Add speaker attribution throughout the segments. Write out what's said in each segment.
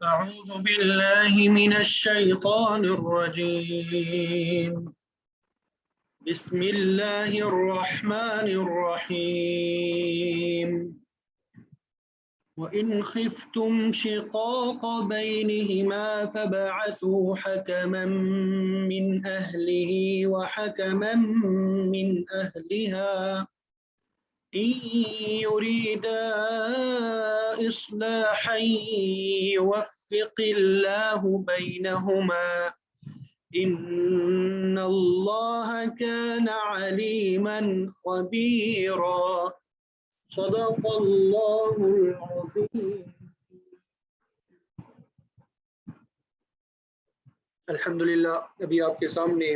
Speaker 1: أعوذ بالله من الشيطان الرجيم. بسم الله الرحمن الرحيم. وإن خفتم شقاق بينهما فابعثوا حكما من أهله وحكما من أهلها إن يريدا إصلاحا يوفق الله بينهما إن الله كان عليما خبيرا صدق الله العظيم. الحمدللہ ابھی آپ کے سامنے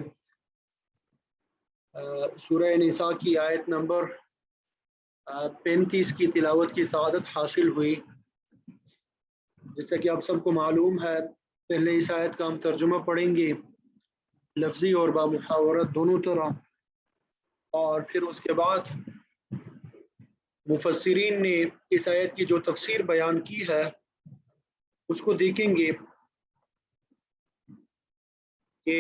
Speaker 1: سورہ نساء کی آیت نمبر 35 کی تلاوت کی سعادت حاصل ہوئی. جیسا کہ آپ سب کو معلوم ہے، پہلے اس آیت کا ہم ترجمہ پڑھیں گے لفظی اور بامحاورت دونوں طرح، اور پھر اس کے بعد مفسرین نے اس آیت کی جو تفسیر بیان کی ہے اس کو دیکھیں گے کہ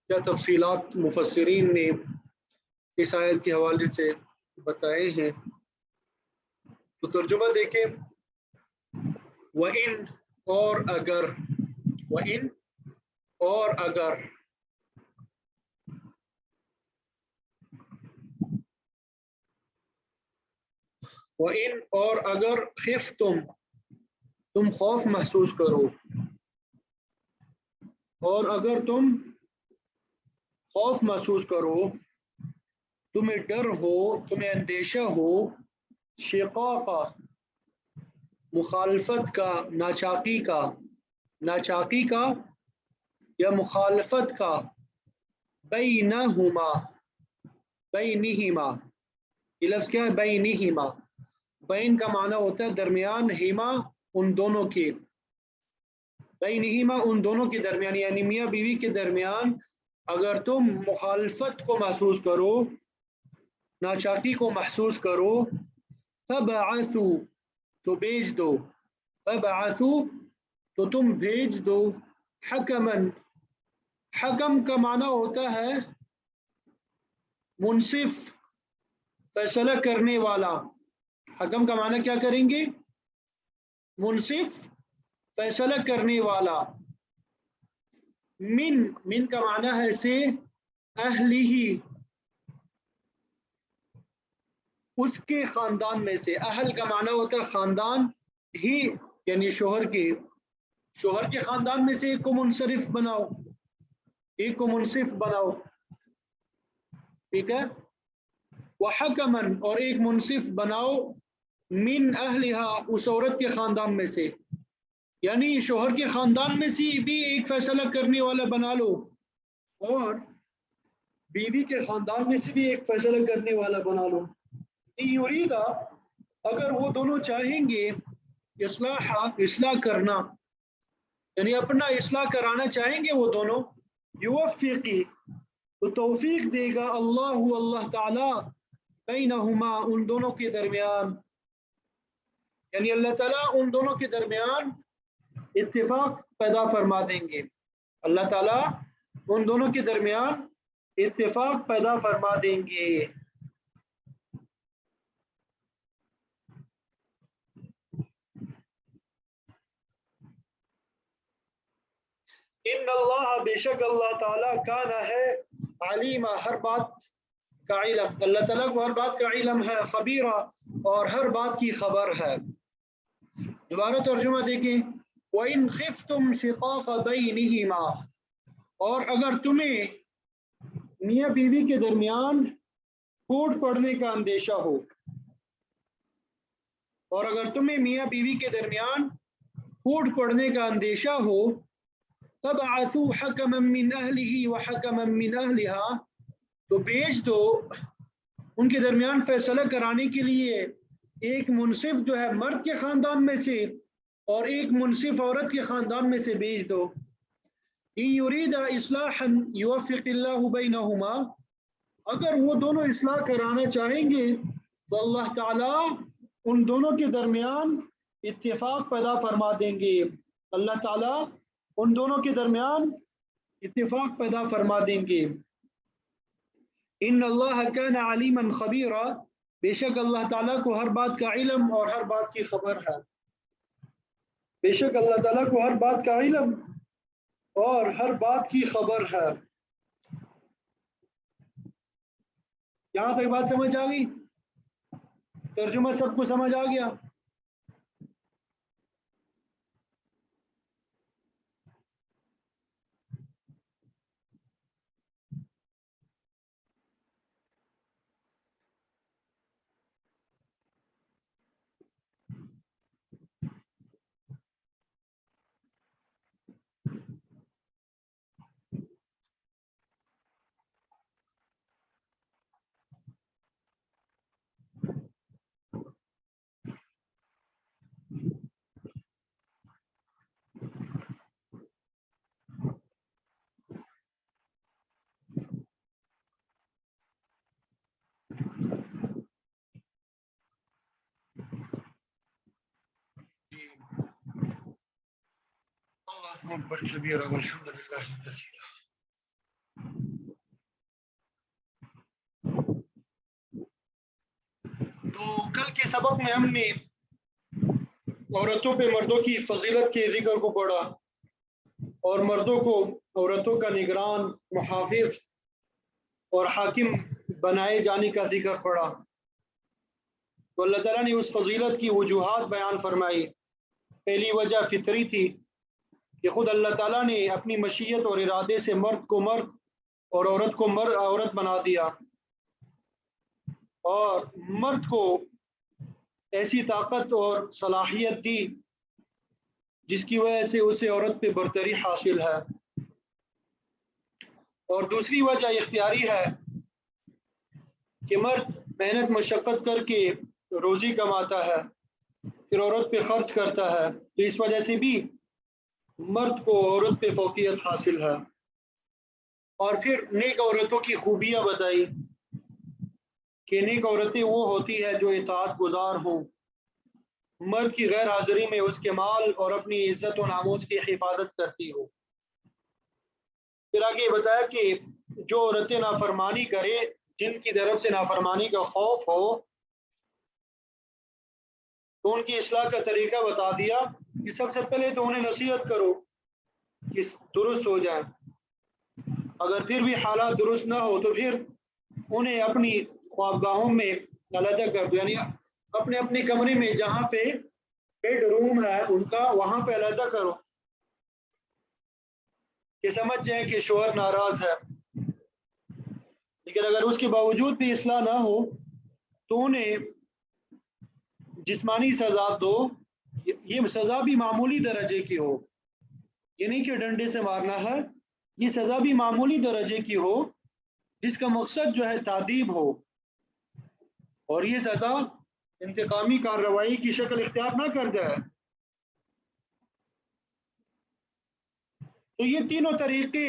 Speaker 1: کیا تفصیلات مفسرین نے اس آیت کے حوالے سے بتائے ہیں. تو ترجمہ دیکھیں. وَإِن اور اگر، وَإِن اور اگر، وَإِن اور اگر خفتم تم خوف محسوس کرو، اور اگر تم خوف محسوس کرو، تمہیں ڈر ہو، تمہیں اندیشہ ہو، شقاق مخالفت کا، ناچاقی کا یا مخالفت کا، بینہما یہ لفظ کیا ہے؟ بینہما. بین کا معنی ہوتا ہے درمیان، ہما ان دونوں کے، بینہما ان دونوں کے درمیان، یعنی میاں بیوی کے درمیان اگر تم مخالفت کو محسوس کرو، ناچاقی کو محسوس کرو، فبعثوا تو بھیج دو، فبعثوا تو تم بھیج دو، حکمن، حکم کا معنی ہوتا ہے منصف، فیصلہ کرنے والا. حکم کا معنی کیا کریں گے؟ منصف، فیصلہ کرنے والا. من کا معنی ہے سے، اہلہ اس کے خاندان میں سے. اہل کا معنی ہوتا ہے خاندان، ہی یعنی شوہر کے خاندان میں سے ایک کو منصرف بناؤ، ایک کو منصف بناؤ، ٹھیک ہے. وحکمن اور ایک منصف بناؤ، من اہلہا اس عورت کے خاندان میں سے، یعنی شوہر کے خاندان میں سے بھی ایک فیصلہ کرنے والا بنا لو، اور بیوی کے خاندان میں سے بھی ایک فیصلہ کرنے والا بنا لو. یریدا اگر وہ دونوں چاہیں گے، اصلاح کرنا، یعنی اپنا اصلاح کرانا چاہیں گے وہ دونوں، یوفقی تو توفیق دے گا اللہ تعالی، بینہما ان دونوں کے درمیان، یعنی اللہ تعالیٰ ان دونوں کے درمیان اتفاق پیدا فرما دیں گے. اللہ تعالیٰ ان دونوں کے درمیان اتفاق پیدا فرما دیں گے. ان اللہ بے شک اللہ تعالیٰ کان ہے، علیما ہر بات کا علم، اللہ تعالیٰ کو ہر بات کا علم ہے، خبیرہ اور ہر بات کی خبر ہے. دوبارہ ترجمہ دیکھیں. وَإِنْ خِفْتُمْ شِقَاقَ بَيْنِهِمَا اور اگر تمہیں میاں بیوی کے درمیان پھوٹ پڑنے کا اندیشہ ہو، اور اگر تمہیں میاں بیوی کے درمیان پھوٹ پڑنے کا اندیشہ ہو، فَبْعَثُوا حَكَمًا مِّنْ أَهْلِهِ وَحَكَمًا مِّنْ أَهْلِهَا تو بھیج دو ان کے درمیان فیصلہ کرانے کے لیے ایک منصف جو ہے مرد کے خاندان میں سے اور ایک منصف عورت کے خاندان میں سے بھیج دو. إِن يُرِيدَ إِصْلَاحًا يُوَفِّقِ اللَّهُ بَيْنَهُمَا اگر وہ دونوں اصلاح کرانا چاہیں گے تو اللہ تعالیٰ ان دونوں کے درمیان اتفاق پیدا فرما دیں گے. اللہ تعالیٰ ان دونوں کے درمیان اتفاق پیدا فرما دیں گے. ان اللہ کان علیما خبیرا، بے شک اللہ تعالیٰ کو ہر بات کا علم اور ہر بات کی خبر ہے. بے شک اللہ تعالیٰ کو ہر بات کا علم اور ہر بات کی خبر ہے. یہاں تک بات سمجھ آ گئی؟ ترجمہ سب کو سمجھ آ گیا؟ اللہ اکبر کبیرہ والحمد للہ کثیرہ. تو کل کے سبق میں ہم نے عورتوں پہ مردوں کی فضیلت کے ذکر کو پڑھا اور مردوں کو عورتوں کا نگران، محافظ اور حاکم بنائے جانے کا ذکر پڑھا. تو اللہ تعالیٰ نے اس فضیلت کی وجوہات بیان فرمائی. پہلی وجہ فطری تھی کہ خود اللہ تعالیٰ نے اپنی مشیت اور ارادے سے مرد کو مرد اور عورت کو عورت بنا دیا، اور مرد کو ایسی طاقت اور صلاحیت دی جس کی وجہ سے اسے عورت پہ برتری حاصل ہے. اور دوسری وجہ اختیاری ہے کہ مرد محنت مشقت کر کے روزی کماتا ہے، پھر عورت پہ خرچ کرتا ہے، تو اس وجہ سے بھی مرد کو عورت پہ فوقیت حاصل ہے. اور پھر نیک عورتوں کی خوبیاں بتائی کہ نیک عورتیں وہ ہوتی ہے جو اطاعت گزار ہوں، مرد کی غیر حاضری میں اس کے مال اور اپنی عزت و ناموس کی حفاظت کرتی ہو. پھر آگے بتایا کہ جو عورتیں نافرمانی کرے، جن کی طرف سے نافرمانی کا خوف ہو، تو ان کی اصلاح کا طریقہ بتا دیا کہ سب سے پہلے تو انہیں نصیحت کرو کہ درست ہو جائیں. اگر پھر بھی حالات درست نہ ہو تو پھر انہیں اپنی خوابگاہوں میں علیحدہ کر دو، یعنی اپنے اپنے کمرے میں جہاں پہ بیڈ روم ہے ان کا، وہاں پہ علیحدہ کرو کہ سمجھ جائیں کہ شوہر ناراض ہے. لیکن اگر اس کے باوجود بھی اصلاح نہ ہو تو انہیں جسمانی سزا دو. یہ سزا بھی معمولی درجے کی ہو، یہ نہیں کہ ڈنڈے سے مارنا ہے، یہ سزا بھی معمولی درجے کی ہو جس کا مقصد جو ہے تعدیب ہو، اور یہ سزا انتقامی کارروائی کی شکل اختیار نہ کر جائے. تو یہ تینوں طریقے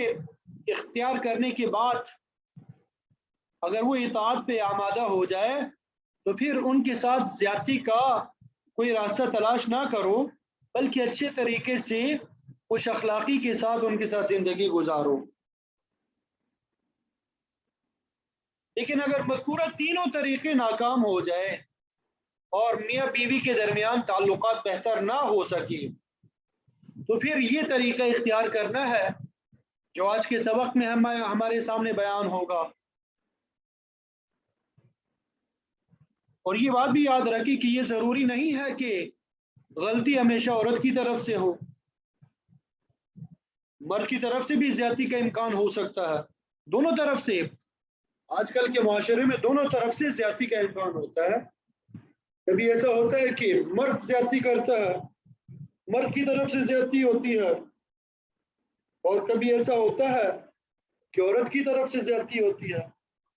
Speaker 1: اختیار کرنے کے بعد اگر وہ اطاعت پہ آمادہ ہو جائے تو پھر ان کے ساتھ زیادتی کا کوئی راستہ تلاش نہ کرو، بلکہ اچھے طریقے سے خوش اخلاقی کے ساتھ ان کے ساتھ زندگی گزارو. لیکن اگر مذکورہ تینوں طریقے ناکام ہو جائے اور میاں بیوی کے درمیان تعلقات بہتر نہ ہو سکے تو پھر یہ طریقہ اختیار کرنا ہے جو آج کے سبق میں ہمارے سامنے بیان ہوگا. اور یہ بات بھی یاد رکھیں کہ یہ ضروری نہیں ہے کہ غلطی ہمیشہ عورت کی طرف سے ہو، مرد کی طرف سے بھی زیادتی کا امکان ہو سکتا ہے. دونوں طرف سے، آج کل کے معاشرے میں دونوں طرف سے زیادتی کا امکان ہوتا ہے. کبھی ایسا ہوتا ہے کہ مرد زیادتی کرتا ہے، مرد کی طرف سے زیادتی ہوتی ہے، اور کبھی ایسا ہوتا ہے کہ عورت کی طرف سے زیادتی ہوتی ہے.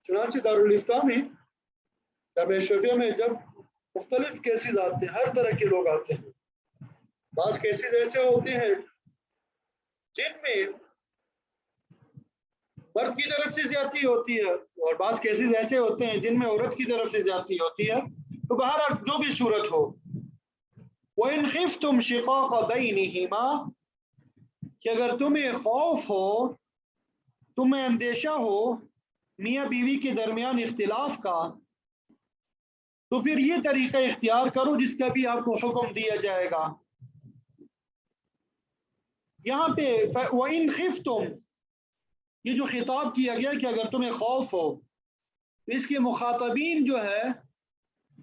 Speaker 1: چنانچہ دارالافتاء میں جامعہ اشرفیہ میں جب مختلف کیسز آتے ہیں، ہر طرح کے لوگ آتے ہیں. بعض کیسز ایسے ہوتے ہیں جن میں مرد کی طرف سے زیادتی ہوتی ہے، اور بعض کیسز ایسے ہوتے ہیں جن میں عورت کی طرف سے زیادتی ہوتی ہے. تو بہرحال جو بھی صورت ہو، وَإِنْ خِفْتُمْ شِقَاقَ بَيْنِهِمَا کہ اگر تمہیں خوف ہو، تمہیں اندیشہ ہو میاں بیوی کے درمیان اختلاف کا، تو پھر یہ طریقہ اختیار کرو جس کا بھی آپ کو حکم دیا جائے گا۔ یہاں پہ وَإِنْ خِفْتُمْ یہ جو خطاب کیا گیا کہ اگر تمہیں خوف ہو، اس کے مخاطبین جو ہے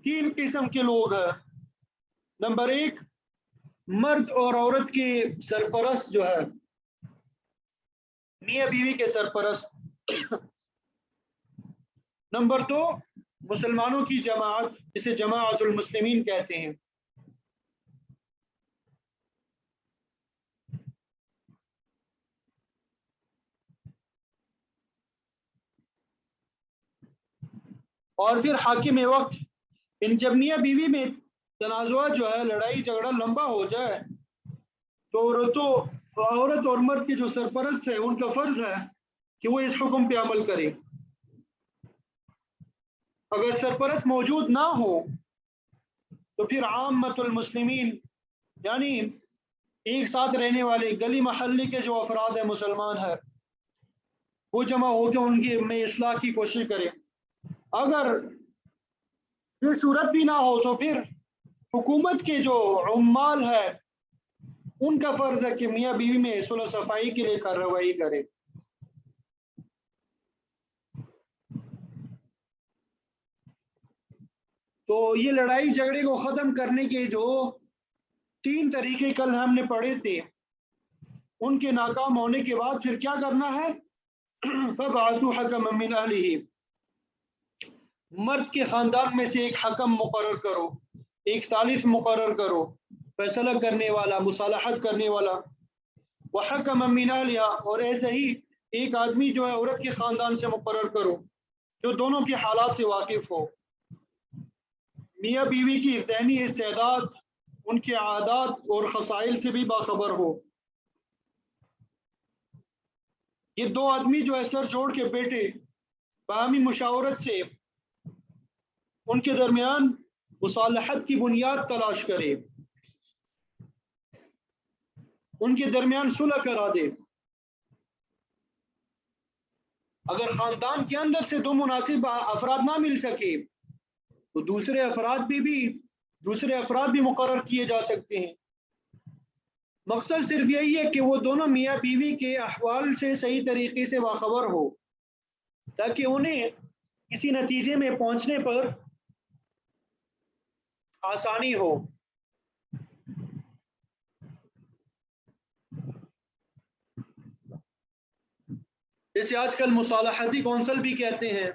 Speaker 1: 3 قسم کے لوگ ہیں۔ نمبر 1 مرد اور عورت کے سرپرست جو ہے، میاں بیوی کے سرپرست۔ نمبر 2 مسلمانوں کی جماعت، جسے جماعت المسلمین کہتے ہیں۔ اور پھر حاکم وقت، ان جب میاں بیوی میں تنازعات جو ہے، لڑائی جھگڑا لمبا ہو جائے تو عورت اور مرد کے جو سرپرست ہیں ان کا فرض ہے کہ وہ اس حکم پہ عمل کرے۔ اگر سرپرست موجود نہ ہو تو پھر عامت المسلمین یعنی ایک ساتھ رہنے والے گلی محلے کے جو افراد ہیں مسلمان ہیں، وہ جمع ہو کے ان کی میں اصلاح کی کوشش کرے۔ اگر یہ صورت بھی نہ ہو تو پھر حکومت کے جو عمال ہے ان کا فرض ہے کہ میاں بیوی میں صلح صفائی کے لیے کارروائی کرے۔ تو یہ لڑائی جھگڑے کو ختم کرنے کے جو 3 طریقے کل ہم نے پڑھے تھے، ان کے ناکام ہونے کے بعد پھر کیا کرنا ہے؟ فَبْعَثُوا حَكَمًا مِّنْ أَهْلِهِ مرد کے خاندان میں سے ایک حکم مقرر کرو، ایک ثالث مقرر کرو، فیصلہ کرنے والا، مصالحت کرنے والا۔ وَحَكَمًا مِّنْ أَهْلِهَا اور ایسے ہی ایک آدمی جو ہے عورت کے خاندان سے مقرر کرو جو دونوں کے حالات سے واقف ہو، میاں بیوی کی ذہنی استعداد، ان کے عادات اور خصائل سے بھی باخبر ہو۔ یہ 2 آدمی جو ہے سر جوڑ کے بیٹھے، باہمی مشاورت سے ان کے درمیان مصالحت کی بنیاد تلاش کرے، ان کے درمیان صلح کرا دے۔ اگر خاندان کے اندر سے 2 مناسب افراد نہ مل سکے تو دوسرے افراد بھی مقرر کیے جا سکتے ہیں۔ مقصد صرف یہی ہے کہ وہ دونوں میاں بیوی کے احوال سے صحیح طریقے سے باخبر ہو تاکہ انہیں کسی نتیجے میں پہنچنے پر آسانی ہو۔ جیسے آج کل مصالحتی کونسل بھی کہتے ہیں،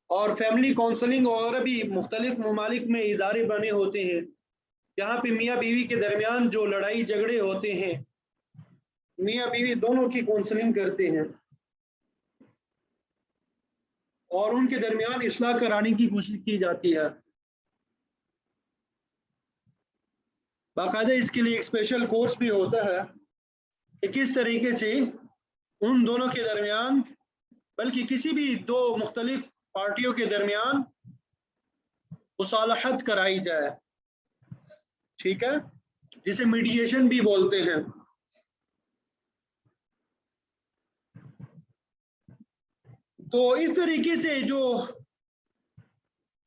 Speaker 1: اور فیملی کونسلنگ وغیرہ بھی مختلف ممالک میں ادارے بنے ہوتے ہیں جہاں پہ میاں بیوی کے درمیان جو لڑائی جھگڑے ہوتے ہیں، میاں بیوی دونوں کی کونسلنگ کرتے ہیں اور ان کے درمیان اصلاح کرانے کی کوشش کی جاتی ہے۔ باقاعدہ اس کے لیے ایک اسپیشل کورس بھی ہوتا ہے کہ کس طریقے سے ان دونوں کے درمیان، بلکہ کسی بھی 2 مختلف پارٹیوں کے درمیان مصالحت کرائی جائے، ٹھیک ہے، جسے میڈیشن بھی بولتے ہیں۔ تو اس طریقے سے جو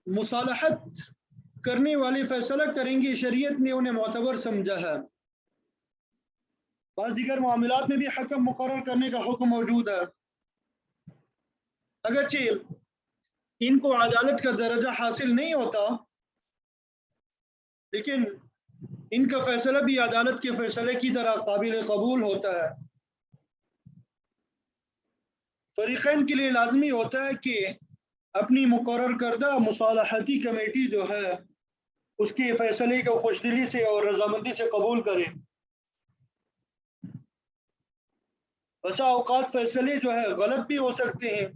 Speaker 1: مصالحت کرنے والے فیصلہ کریں گے، شریعت نے انہیں معتبر سمجھا ہے۔ بعض دیگر معاملات میں بھی حکم مقرر کرنے کا حکم موجود ہے، اگرچہ ان کو عدالت کا درجہ حاصل نہیں ہوتا، لیکن ان کا فیصلہ بھی عدالت کے فیصلے کی طرح قابل قبول ہوتا ہے۔ فریقین کے لیے لازمی ہوتا ہے کہ اپنی مقرر کردہ مصالحتی کمیٹی جو ہے اس کے فیصلے کو خوش دلی سے اور رضامندی سے قبول کرے۔ بسا اوقات فیصلے جو ہے غلط بھی ہو سکتے ہیں،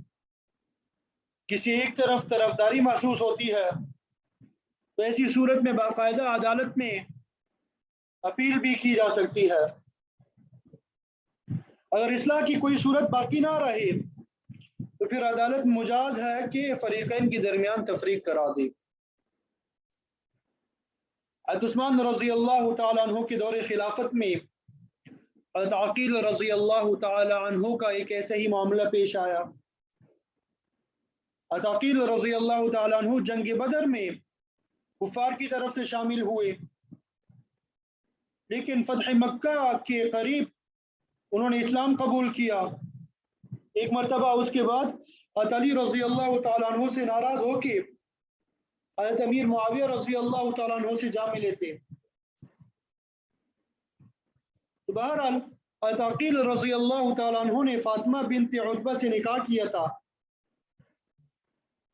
Speaker 1: کسی ایک طرف طرفداری محسوس ہوتی ہے تو ایسی صورت میں باقاعدہ عدالت میں اپیل بھی کی جا سکتی ہے۔ اگر اصلاح کی کوئی صورت باقی نہ رہے تو پھر عدالت مجاز ہے کہ فریقین کے درمیان تفریق کرا دے۔ حضرت عثمان رضی اللہ تعالیٰ عنہ کے دور خلافت میں حضرت عقیل رضی اللہ تعالیٰ عنہ کا ایک ایسا ہی معاملہ پیش آیا۔ حضرت عقیل رضی اللہ تعالیٰ عنہ جنگ بدر میں کفار کی طرف سے شامل ہوئے، لیکن فتح مکہ کے قریب انہوں نے اسلام قبول کیا۔ ایک مرتبہ اس کے بعد حضرت علی رضی اللہ تعالیٰ عنہ سے ناراض ہو کے حضرت امیر معاویہ رضی اللہ تعالیٰ عنہ سے جا ملے تھے۔ تو بہرحال حضرت عقیل رضی اللہ تعالیٰ عنہ نے فاطمہ بنت عتبہ سے نکاح کیا تھا۔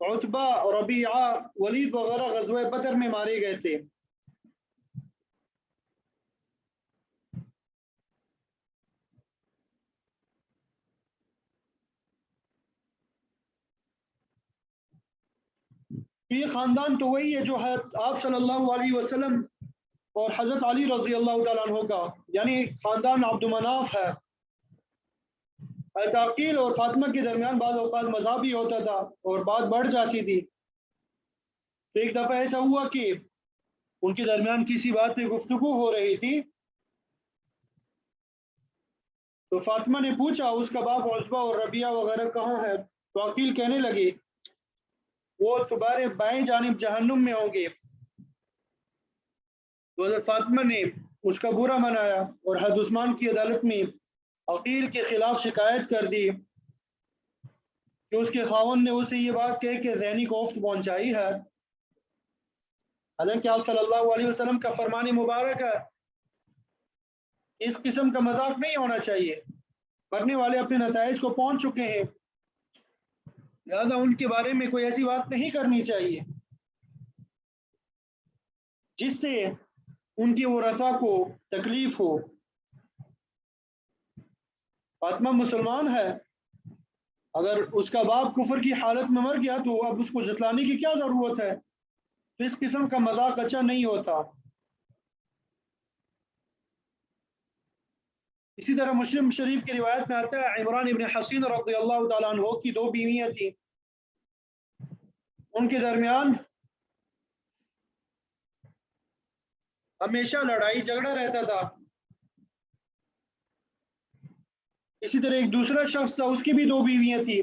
Speaker 1: عتبہ، ربیعہ، ولید وغیرہ غزوہ بدر میں مارے گئے تھے۔ یہ خاندان تو وہی ہے جو آپ صلی اللہ علیہ وسلم اور حضرت علی رضی اللہ تعالیٰ عنہ کا، یعنی خاندان عبد مناف ہے۔ حضرت عقیل اور فاطمہ کے درمیان بعض اوقات مذاق بھی ہوتا تھا اور بات بڑھ جاتی تھی۔ تو ایک دفعہ ایسا ہوا کہ ان کے درمیان کسی بات پہ گفتگو ہو رہی تھی، تو فاطمہ نے پوچھا اس کا باپ عتبہ اور ربیعہ وغیرہ کہاں ہے؟ تو عقیل کہنے لگے وہ تمہارے بائیں جانب جہنم میں ہوں گے۔ تو حضرت فاطمہ نے اس کا برا منایا اور حضرت عثمان کی عدالت میں عقیل کے خلاف شکایت کر دی کہ اس کے خاوند نے اسے یہ بات کہہ کے ذہنی کوفت پہنچائی ہے، حالانکہ آپ صلی اللہ علیہ وسلم کا فرمان مبارک ہے اس قسم کا مذاق نہیں ہونا چاہیے، مرنے والے اپنے نتائج کو پہنچ چکے ہیں، لہذا ان کے بارے میں کوئی ایسی بات نہیں کرنی چاہیے جس سے ان کی ورثاء کو تکلیف ہو۔ فاطمہ مسلمان ہے، اگر اس کا باپ کفر کی حالت میں مر گیا تو اب اس کو جتلانے کی کیا ضرورت ہے؟ تو اس قسم کا مذاق اچھا نہیں ہوتا۔ اسی طرح مسلم شریف کی روایت میں آتا ہے عمران ابن حسین رضی اللہ تعالیٰ عنہ کی 2 بیویاں تھیں، ان کے درمیان ہمیشہ لڑائی جھگڑا رہتا تھا۔ اسی طرح ایک دوسرا شخص تھا، اس کی بھی 2 بیویاں تھیں،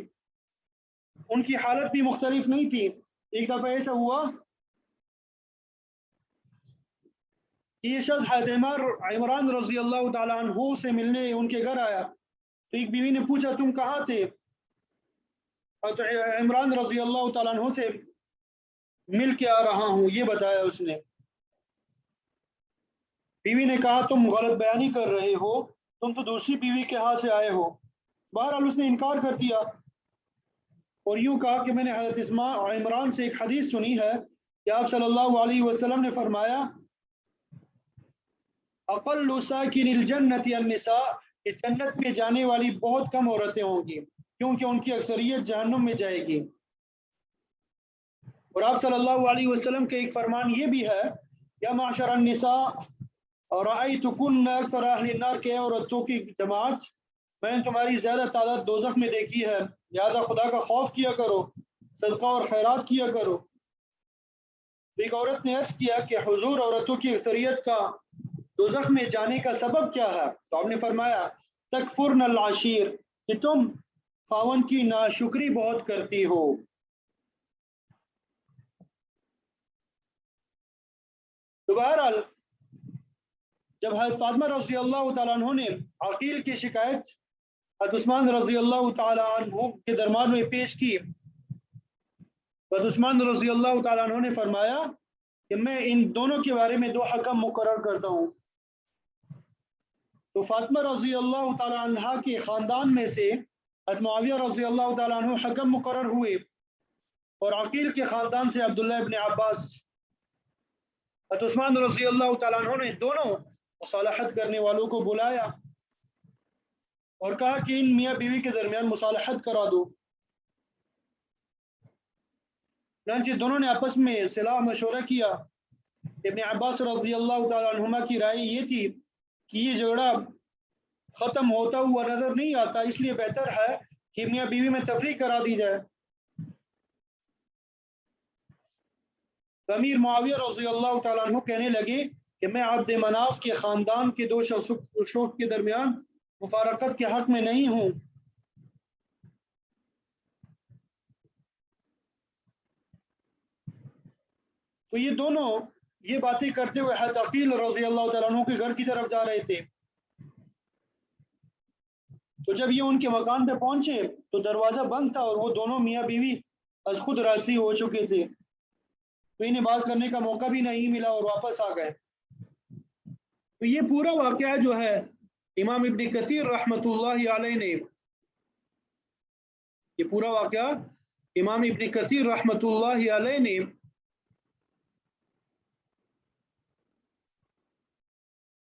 Speaker 1: ان کی حالت بھی مختلف نہیں تھی۔ ایک دفعہ ایسا ہوا کہ یہ شخص حضرت عمران رضی اللہ تعالیٰ عنہ سے ملنے ان کے گھر آیا، تو ایک بیوی نے پوچھا تم کہاں تھے؟ اور عمران رضی اللہ تعالیٰ عنہ سے مل کے آ رہا ہوں، یہ بتایا اس نے۔ بیوی نے کہا تم غلط بیانی کر رہے ہو، تم تو دوسری بیوی کے ہاتھ سے آئے ہو۔ بہرحال اس نے انکار کر دیا اور یوں کہا کہ میں نے حضرت عمران سے ایک حدیث سنی ہے کہ آپ صلی اللہ علیہ وسلم نے فرمایا اقل ساکن الجنت النساء، کہ جنت میں جانے والی بہت کم عورتیں ہوں گی کیونکہ ان کی اکثریت جہنم میں جائے گی۔ اور آپ صلی اللہ علیہ وسلم کے ایک فرمان یہ بھی ہے یا معشر النساء رأیتکن اکثر اہل النار، کہ عورتوں کی جماعت میں نے تمہاری زیادہ تعداد دوزخ میں دیکھی ہے، لہذا خدا کا خوف کیا کرو، صدقہ اور خیرات کیا کرو۔ ایک عورت نے عرض کیا کہ حضور عورتوں کی اکثریت کا دوزخ میں جانے کا سبب کیا ہے؟ تو آپ نے فرمایا تکفرن العشیر، کہ تم خاوند کی ناشکری بہت کرتی ہو۔ تو بہرحال جب حضرت فاطمہ رضی اللہ تعالیٰ عنہ نے عقیل کی شکایت حضرت عثمان رضی اللہ تعالیٰ عنہ کے دربار میں پیش کی، حضرت عثمان رضی اللہ تعالیٰ عنہ نے فرمایا کہ میں ان دونوں کے بارے میں 2 حکم مقرر کرتا ہوں۔ تو فاطمہ رضی اللہ تعالیٰ عنہ کے خاندان میں سے حضرت معاویہ رضی اللہ تعالیٰ عنہ حکم مقرر ہوئے اور عقیل کے خاندان سے عبداللہ ابن عباس۔ حضرت عثمان رضی اللہ تعالیٰ عنہ نے دونوں مصالحت کرنے والوں کو بلایا اور کہا کہ ان میاں بیوی کے درمیان مصالحت کرا دو۔ چنانچہ دونوں نے آپس میں صلاح مشورہ کیا۔ ابن عباس رضی اللہ تعالیٰ عنہما کی رائے یہ تھی کہ یہ جھگڑا ختم ہوتا ہوا نظر نہیں آتا، اس لیے بہتر ہے کہ میاں بیوی میں تفریق کرا دی جائے۔ امیر معاویہ رضی اللہ تعالیٰ عنہ کہنے لگے کہ میں عبد مناف کے خاندان کے دو شوق کے درمیان مفارقت کے حق میں نہیں ہوں. تو یہ دونوں یہ باتیں کرتے ہوئے حضرت عقیل رضی اللہ تعالیٰ عنہ کے گھر کی طرف جا رہے تھے. تو جب یہ ان کے مکان پہ پہنچے تو دروازہ بند تھا اور وہ دونوں میاں بیوی از خود راضی ہو چکے تھے، تو انہیں بات کرنے کا موقع بھی نہیں ملا اور واپس آ گئے. تو یہ پورا واقعہ جو ہے امام ابن کثیر رحمۃ اللہ علیہ نے، یہ پورا واقعہ امام ابن کثیر رحمۃ اللہ علیہ نے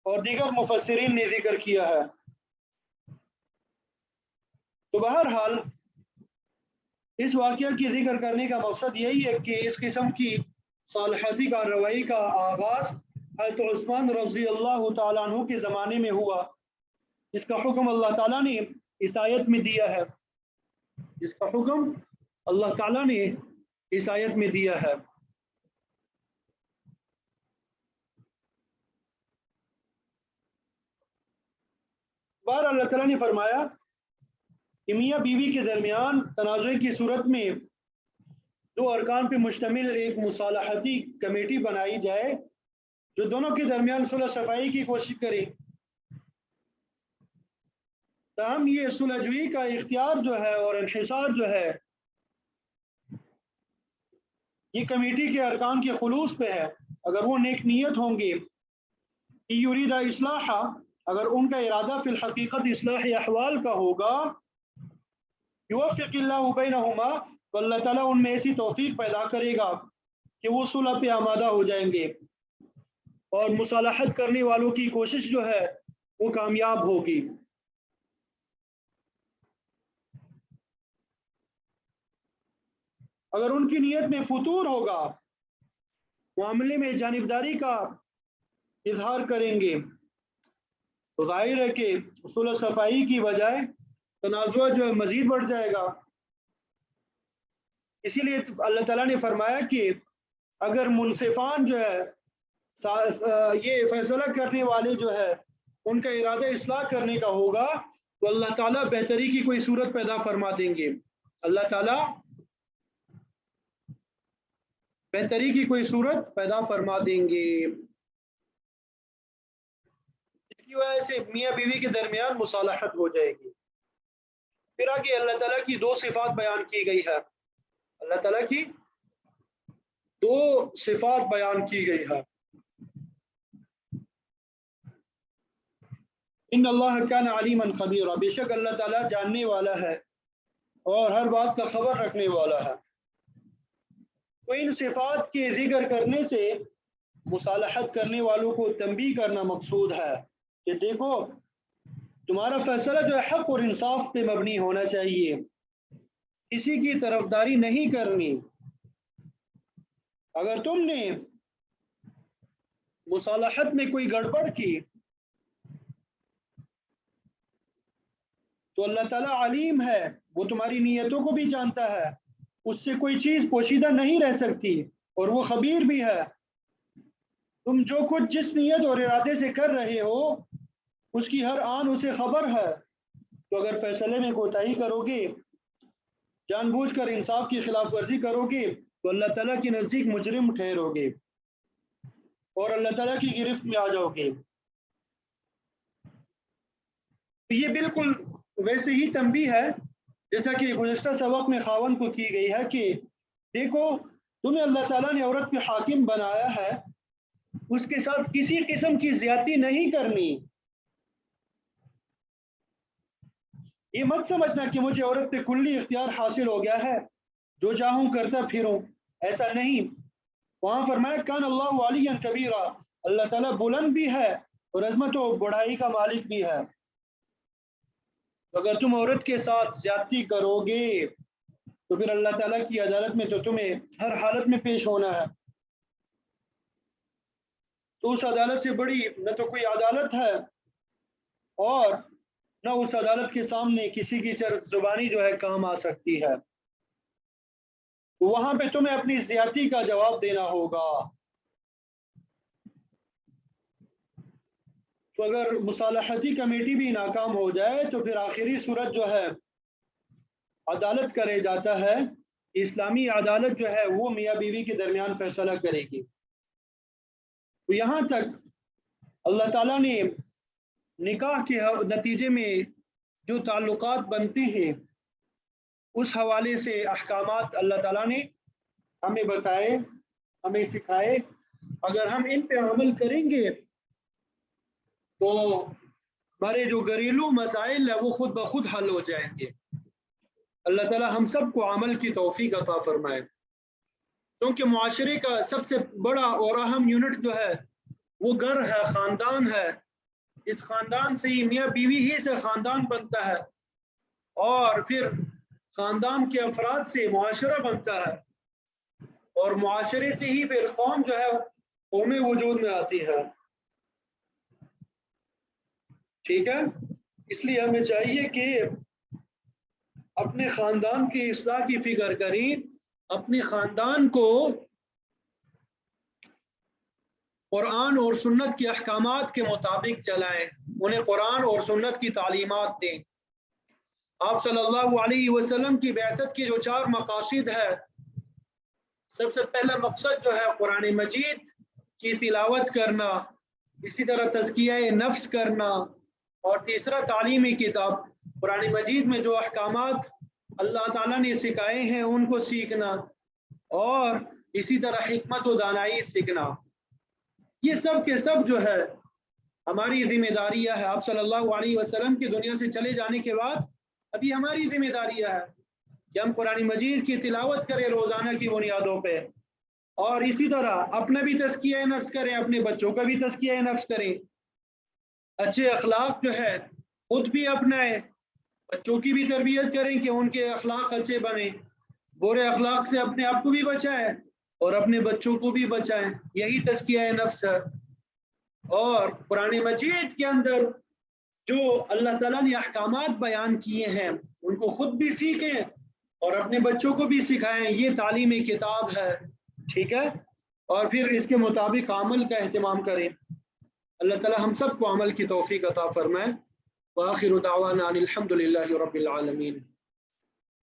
Speaker 1: اور دیگر مفسرین نے ذکر کیا ہے. تو بہرحال اس واقعہ کی ذکر کرنے کا مقصد یہی ہے کہ اس قسم کی صالحاتی کارروائی کا آغاز حضرت عثمان رضی اللہ تعالیٰ عنہ کے زمانے میں ہوا. اس کا حکم اللہ تعالیٰ نے اس آیت میں دیا ہے، اس کا حکم اللہ تعالیٰ نے اس آیت میں دیا ہے. بار اللہ تعالیٰ نے فرمایا کہ میاں بیوی کے درمیان تنازع کی صورت میں دو ارکان پہ مشتمل ایک مصالحتی کمیٹی بنائی جائے جو دونوں کے درمیان صلح صفائی کی کوشش کرے. تاہم یہ صلح جوئی کا اختیار جو ہے اور انحصار جو ہے یہ کمیٹی کے ارکان کے خلوص پہ ہے. اگر وہ نیک نیت ہوں گے، یرید اصلاح، اگر ان کا ارادہ فی الحقیقت اصلاح احوال کا ہوگا، یوفق اللہ بینہما، تو اللہ تعالیٰ ان میں ایسی توفیق پیدا کرے گا کہ وہ صلح پہ آمادہ ہو جائیں گے اور مصالحت کرنے والوں کی کوشش جو ہے وہ کامیاب ہوگی. اگر ان کی نیت میں فتور ہوگا، معاملے میں جانبداری کا اظہار کریں گے، تو ظاہر ہے کہ صلح صفائی کی بجائے تنازع جو ہے مزید بڑھ جائے گا. اسی لیے اللہ تعالیٰ نے فرمایا کہ اگر منصفان جو ہے یہ فیصلہ کرنے والے جو ہے ان کا ارادہ اصلاح کرنے کا ہوگا تو اللہ تعالیٰ بہتری کی کوئی صورت پیدا فرما دیں گے. اللہ تعالیٰ بہتری کی کوئی صورت پیدا فرما دیں گے. اس کی وجہ سے میاں بیوی کے درمیان مصالحت ہو جائے گی. پھر آگے اللہ تعالیٰ کی دو صفات بیان کی گئی ہے، اللہ تعالیٰ کی دو صفات بیان کی گئی ہے. ان اللہ کان علیما خبیرا، بے شک اللہ تعالیٰ جاننے والا ہے اور ہر بات کا خبر رکھنے والا ہے. تو ان صفات کے ذکر کرنے سے مصالحت کرنے والوں کو تنبیہ کرنا مقصود ہے کہ دیکھو تمہارا فیصلہ جو ہے حق اور انصاف پہ مبنی ہونا چاہیے، کسی کی طرفداری نہیں کرنی. اگر تم نے مصالحت میں کوئی گڑبڑ کی تو اللہ تعالیٰ علیم ہے، وہ تمہاری نیتوں کو بھی جانتا ہے، اس سے کوئی چیز پوشیدہ نہیں رہ سکتی اور وہ خبیر بھی ہے. تم جو کچھ جس نیت اور ارادے سے کر رہے ہو اس کی ہر آن اسے خبر ہے. تو اگر فیصلے میں کوتاہی کرو گے، جان بوجھ کر انصاف کی خلاف ورزی کرو گے تو اللہ تعالیٰ کے نزدیک مجرم ٹھہرو گے اور اللہ تعالیٰ کی گرفت میں آ جاؤ گے. یہ بالکل ویسے ہی تنبیہ ہے جیسا کہ گزشتہ سبق میں خاوند کو کی گئی ہے کہ دیکھو تمہیں اللہ تعالیٰ نے عورت پہ حاکم بنایا ہے، اس کے ساتھ کسی قسم کی زیادتی نہیں کرنی. یہ مت سمجھنا کہ مجھے عورت پہ کلی اختیار حاصل ہو گیا ہے، جو چاہوں کرتا پھروں، ایسا نہیں. وہاں فرمایا کان اللہ علیہ کبیرہ، اللہ تعالیٰ بلند بھی ہے اور عظمت و بڑائی کا مالک بھی ہے. اگر تم عورت کے ساتھ زیادتی کرو گے تو پھر اللہ تعالیٰ کی عدالت میں تو تمہیں ہر حالت میں پیش ہونا ہے. تو اس عدالت سے بڑی نہ تو کوئی عدالت ہے اور نہ اس عدالت کے سامنے کسی کی زبانی جو ہے کام آ سکتی ہے. تو وہاں پہ تمہیں اپنی زیادتی کا جواب دینا ہوگا. تو اگر مصالحتی کمیٹی بھی ناکام ہو جائے تو پھر آخری صورت جو ہے عدالت کرے جاتا ہے. اسلامی عدالت جو ہے وہ میاں بیوی کے درمیان فیصلہ کرے گی. تو یہاں تک اللہ تعالیٰ نے نکاح کے نتیجے میں جو تعلقات بنتے ہیں اس حوالے سے احکامات اللہ تعالیٰ نے ہمیں بتائے، ہمیں سکھائے. اگر ہم ان پہ عمل کریں گے تو ہمارے جو گھریلو مسائل ہیں وہ خود بخود حل ہو جائیں گے. اللہ تعالیٰ ہم سب کو عمل کی توفیق عطا فرمائے. کیونکہ معاشرے کا سب سے بڑا اور اہم یونٹ جو ہے وہ گھر ہے، خاندان ہے. اس خاندان سے ہی میاں بیوی ہی سے خاندان بنتا ہے، اور پھر خاندان کے افراد سے معاشرہ بنتا ہے، اور معاشرے سے ہی پھر قوم جو ہے قوم وجود میں آتی ہے. ٹھیک ہے، اس لیے ہمیں چاہیے کہ اپنے خاندان کی اصلاح کی فکر کریں، اپنے خاندان کو قرآن اور سنت کے احکامات کے مطابق چلائیں، انہیں قرآن اور سنت کی تعلیمات دیں. آپ صلی اللہ علیہ وسلم کی بعثت کے جو 4 مقاصد ہے، سب سے پہلا مقصد جو ہے قرآن مجید کی تلاوت کرنا، اسی طرح تزکیہ نفس کرنا، اور تیسرا تعلیمی کتاب، قرآن مجید میں جو احکامات اللہ تعالیٰ نے سکھائے ہیں ان کو سیکھنا، اور اسی طرح حکمت و دانائی سیکھنا. یہ سب کے سب جو ہے ہماری ذمہ داریاں ہے. آپ صلی اللہ علیہ وسلم کی دنیا سے چلے جانے کے بعد ابھی ہماری ذمہ داریاں ہے کہ ہم قرآن مجید کی تلاوت کریں روزانہ کی بنیادوں پہ، اور اسی طرح اپنا بھی تزکیہ نفس کریں، اپنے بچوں کا بھی تزکیہ نفس کریں. اچھے اخلاق جو ہے خود بھی اپنائیں، بچوں کی بھی تربیت کریں کہ ان کے اخلاق اچھے بنیں، برے اخلاق سے اپنے آپ کو بھی بچائیں اور اپنے بچوں کو بھی بچائیں. یہی تزکیہ نفس ہے. اور قرآن مجید کے اندر جو اللہ تعالیٰ نے احکامات بیان کیے ہیں ان کو خود بھی سیکھیں اور اپنے بچوں کو بھی سکھائیں. یہ تعلیمی کتاب ہے. ٹھیک ہے، اور پھر اس کے مطابق عمل کا اہتمام کریں. اللہ تعالیٰ ہم سب کو عمل کی توفیق عطا فرمائے. وآخر دعوانا ان الحمد للہ رب العالمین.